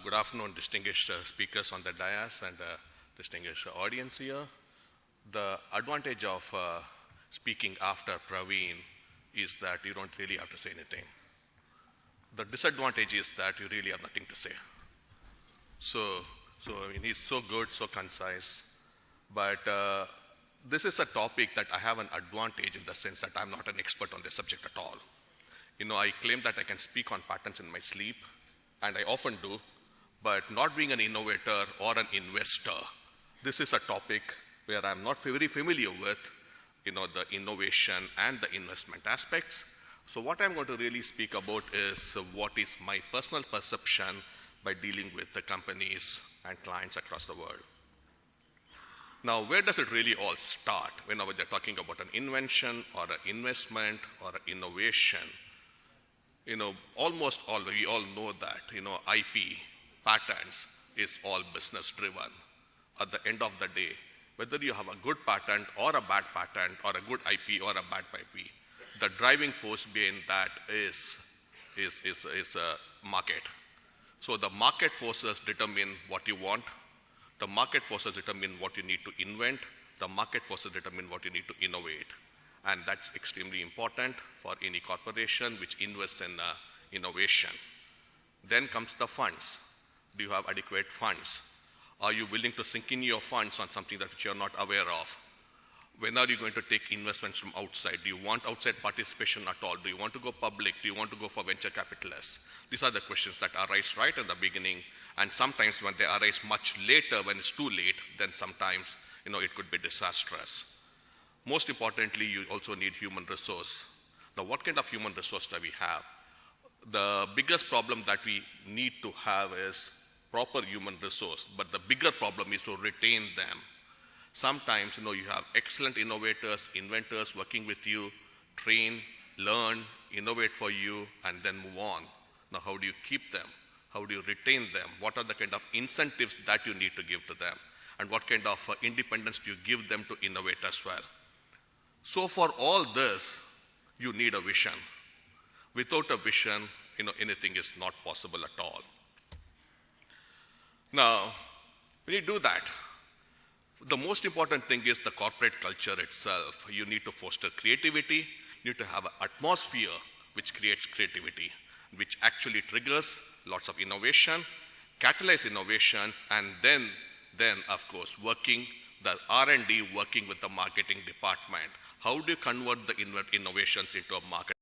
Good afternoon, distinguished speakers on the dais and distinguished audience here. The advantage of speaking after Praveen is that you don't really have to say anything. The disadvantage is that you really have nothing to say. So I mean, he's so good, so concise, but this is a topic that I have an advantage in the sense that I'm not an expert on this subject at all. You know, I claim that I can speak on patterns in my sleep, and I often do, but not being an innovator or an investor, this is a topic where I'm not very familiar with, you know, the innovation and the investment aspects. So what I'm going to really speak about is what is my personal perception by dealing with the companies and clients across the world. Now, where does it really all start whenever they're talking about an invention or an investment or an innovation? You know, almost all, we all know that, you know, IP, patents is all business driven. At the end of the day, whether you have a good patent or a bad patent or a good IP or a bad IP, the driving force behind that is a market. So the market forces determine what you want. The market forces determine what you need to invent. The market forces determine what you need to innovate. And that's extremely important for any corporation which invests in innovation. Then comes the funds. Do you have adequate funds? Are you willing to sink in your funds on something that you're not aware of? When are you going to take investments from outside? Do you want outside participation at all? Do you want to go public? Do you want to go for venture capitalists? These are the questions that arise right in the beginning, and sometimes when they arise much later, when it's too late, then sometimes, you know, it could be disastrous. Most importantly, you also need human resource. Now, what kind of human resource do we have? The biggest problem that we need to have is proper human resource, but the bigger problem is to retain them. Sometimes, you know, you have excellent innovators, inventors working with you, train, learn, innovate for you, and then move on. Now, how do you keep them? How do you retain them? What are the kind of incentives that you need to give to them? And what kind of independence do you give them to innovate as well? So for all this, you need a vision. Without a vision, you know, anything is not possible at all. Now, when you do that, the most important thing is the corporate culture itself. You need to foster creativity. You need to have an atmosphere which creates creativity, which actually triggers lots of innovation, catalyze innovations, and then of course, working the R&D, working with the marketing department. How do you convert the innovations into a market